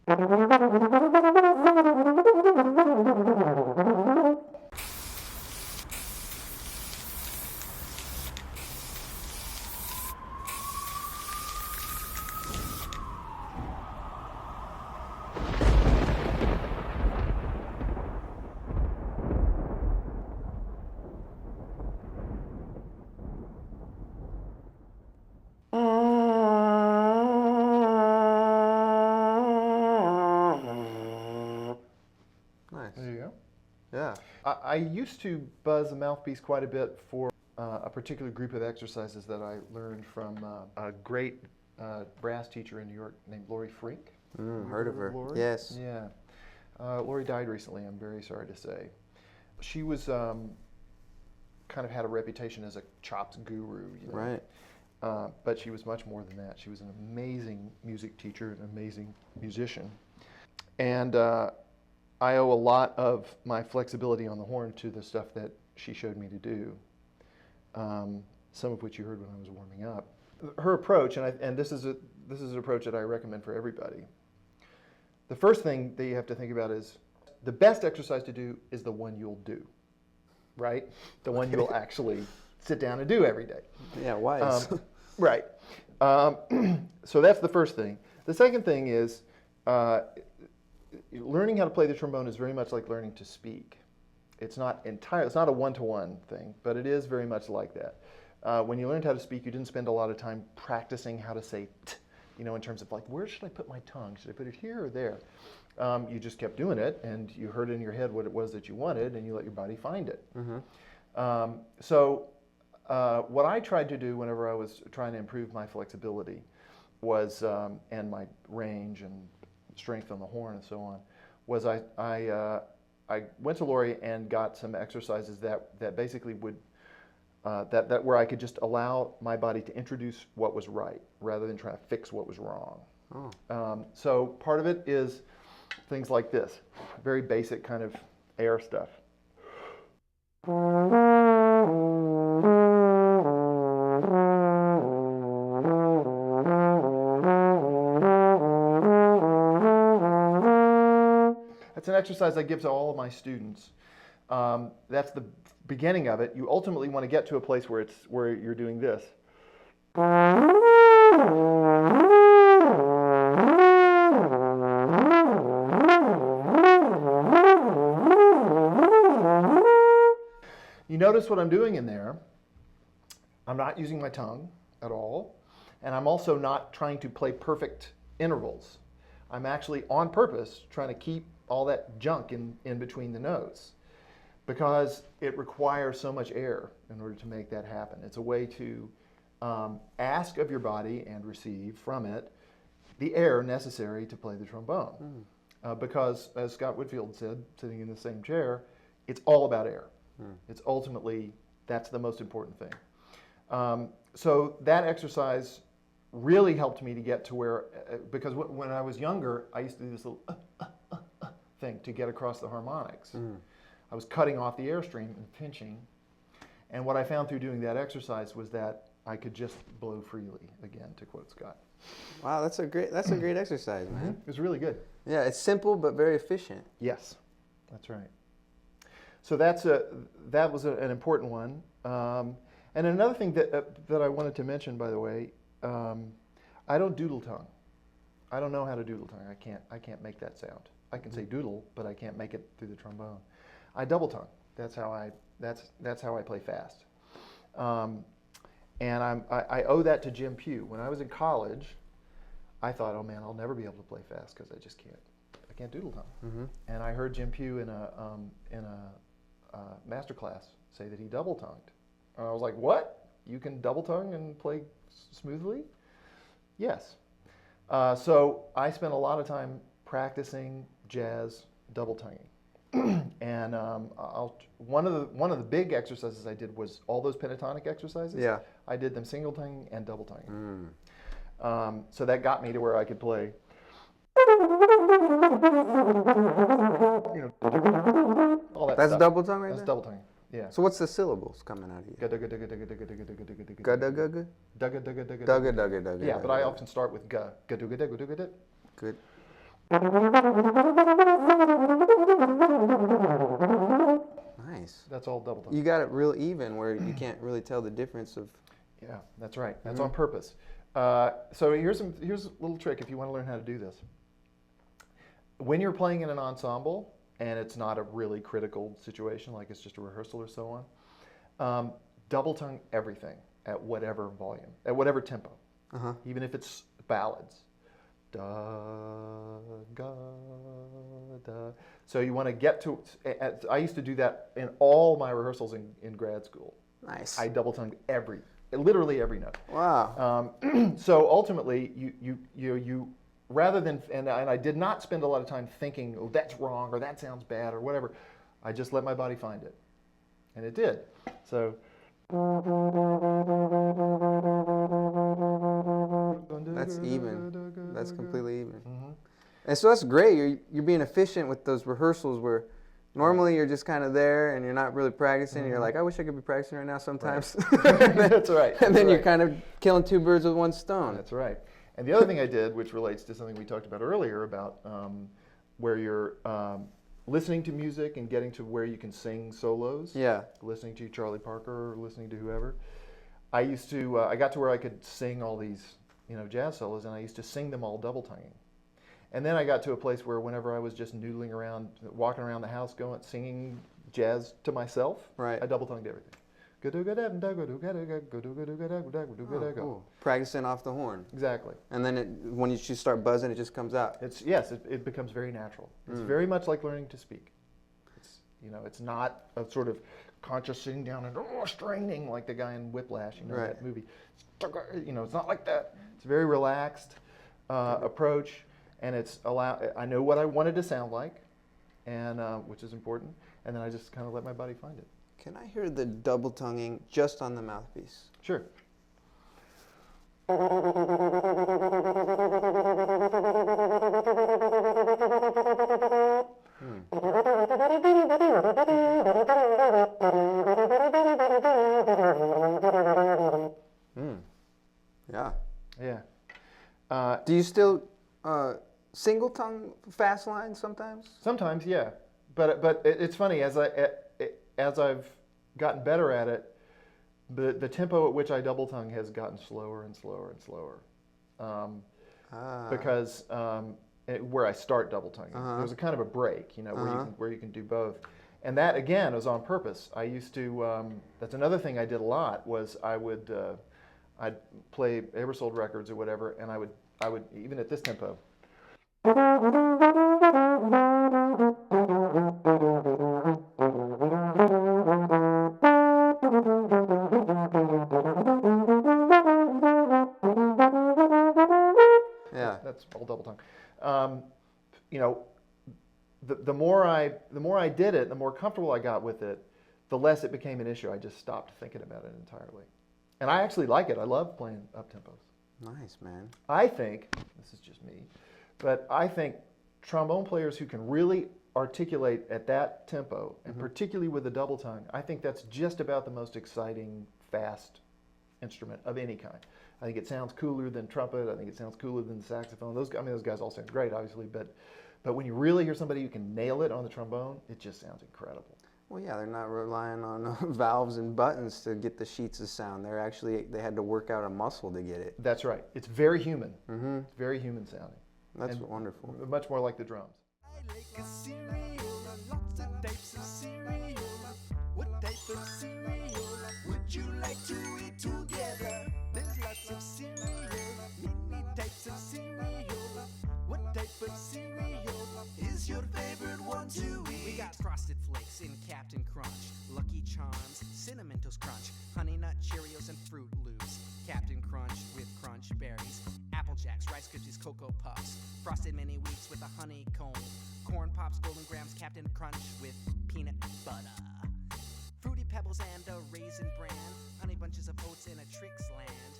Nice. There you go. Yeah. I used to buzz a mouthpiece quite a bit for a particular group of exercises that I learned from a great brass teacher in New York named Lori Frink. Heard of her? Lori? Yes. Yeah. Lori died recently, I'm very sorry to say. She was kind of had a reputation as a chops guru, you know? Right. But she was much more than that. She was an amazing music teacher, an amazing musician. And I owe a lot of my flexibility on the horn to the stuff that she showed me to do, some of which you heard when I was warming up. Her approach, and this is an approach that I recommend for everybody. The first thing that you have to think about is the best exercise to do is the one you'll do, right? The one you'll actually sit down and do every day. Yeah, wise. Right. So that's the first thing. The second thing is learning how to play the trombone is very much like learning to speak. It's not a one-to-one thing, but it is very much like that. When you learned how to speak, you didn't spend a lot of time practicing how to say t, you know, in terms of like, where should I put my tongue? Should I put it here or there? You just kept doing it, and you heard in your head what it was that you wanted, and you let your body find it. So what I tried to do whenever I was trying to improve my flexibility was, and my range and strength on the horn and so on, was I went to Lori and got some exercises that basically would, that where I could just allow my body to introduce what was right rather than trying to fix what was wrong. So part of it is things like this, very basic kind of air stuff. That's an exercise I give to all of my students. That's the beginning of it. You ultimately want to get to a place where you're doing this. You notice what I'm doing in there. I'm not using my tongue at all, and I'm also not trying to play perfect intervals. I'm actually on purpose trying to keep all that junk in between the notes because it requires so much air in order to make that happen. It's a way to ask of your body and receive from it the air necessary to play the trombone. Because, as Scott Whitfield said, sitting in the same chair, it's all about air. It's ultimately, that's the most important thing. So that exercise really helped me to get to where, because when I was younger, I used to do this little thing to get across the harmonics. I was cutting off the airstream and pinching. And what I found through doing that exercise was that I could just blow freely, again, to quote Scott. Wow, that's a great exercise, man. It was really good. Yeah, it's simple but very efficient. Yes, that's right. So that was an important one. And another thing that I wanted to mention, by the way, I don't doodle tongue. I don't know how to doodle tongue. I can't make that sound. I can say doodle, but I can't make it through the trombone. I double tongue. That's how I play fast. And I owe that to Jim Pugh. When I was in college, I thought, oh man, I'll never be able to play fast because I just can't. I can't doodle tongue. And I heard Jim Pugh in a master class say that he double tongued. And I was like, what? You can double tongue and play smoothly? Yes. So I spent a lot of time practicing jazz double tonguing. And one of the big exercises I did was all those pentatonic exercises. Yeah. I did them single tonguing and double tonguing. So that got me to where I could play. All that That's stuff. double tongue right That's there? double tonguing. Yeah. So what's the syllables coming out of you? Gudda. Dugga. Yeah, but I often start with ga. Gadugga. Good. Nice. That's all double tongue. You got it real even where you can't really tell the difference of. Yeah, that's right. That's on purpose. So here's a little trick if you want to learn how to do this. When you're playing in an ensemble and it's not a really critical situation, like it's just a rehearsal or so on, double tongue everything at whatever volume, at whatever tempo, even if it's ballads. Da, ga, da. So you want to get to, I used to do that in all my rehearsals in grad school. Nice. I double tongued literally every note. Wow. So ultimately, you rather than, and I did not spend a lot of time thinking, oh, that's wrong, or that sounds bad, or whatever. I just let my body find it. And it did. So. That's even. That's completely even. And so that's great. You're being efficient with those rehearsals where normally you're just kind of there and you're not really practicing. You're like, I wish I could be practicing right now sometimes. Right. That's right. And then you're kind of killing two birds with one stone. That's right. And the other thing I did, which relates to something we talked about earlier about where you're listening to music and getting to where you can sing solos. Yeah. Listening to Charlie Parker or listening to whoever. I used to, I got to where I could sing all these, jazz solos, and I used to sing them all double tonguing. And then I got to a place where whenever I was just noodling around, walking around the house, singing jazz to myself, right. I double tongued everything. Oh, cool. Practicing off the horn. Exactly. And then when you start buzzing, it just comes out. It becomes very natural. It's very much like learning to speak. It's not a sort of conscious sitting down and straining like the guy in Whiplash, right. that movie. It's not like that. It's a very relaxed approach, and I know what I want it to sound like, and which is important, and then I just kind of let my body find it. Can I hear the double tonguing just on the mouthpiece? Sure. Yeah. Yeah. Do you still single tongue fast lines sometimes? Sometimes, yeah. But it's funny, as I've gotten better at it, the tempo at which I double tongue has gotten slower and slower and slower. Because where I start double tonguing, there's a kind of a break, where you can do both. And that again was on purpose. I used to. That's another thing I did a lot was I'd play Ebersold records or whatever, and I would even at this tempo. Yeah, that's all double tongue. The more I did it, the more comfortable I got with it, the less it became an issue. I just stopped thinking about it entirely, and I actually like it. I love playing up tempos. Nice, man. I think this is just me, but I think trombone players who can really articulate at that tempo, and particularly with the double tongue, I think that's just about the most exciting, fast instrument of any kind. I think it sounds cooler than trumpet. I think it sounds cooler than the saxophone. Those guys all sound great, obviously, but when you really hear somebody who can nail it on the trombone, it just sounds incredible. Well, yeah, they're not relying on valves and buttons to get the sheets of sound. They had to work out a muscle to get it. That's right. It's very human. It's very human sounding. That's wonderful. Much more like the drums. I like a cereal, lots of types of cereal. What type of cereal would you like to eat together? There's lots of cereal, many types of cereal. What type of cereal is your favorite one to eat? We got Frosted Flakes in Captain Crunch, Lucky Charms, Cinnamon Toast Crunch, Honey Nut Cheerios and Fruit Loops, Captain Crunch with crunch berries, Apple Jacks, Rice Krispies, Cocoa Puffs, Frosted Mini Wheats with a honeycomb, Corn Pops, Golden Grams, Captain Crunch with peanut butter, Fruity Pebbles and a Raisin Bran, Honey Bunches of Oats in a Trix Land,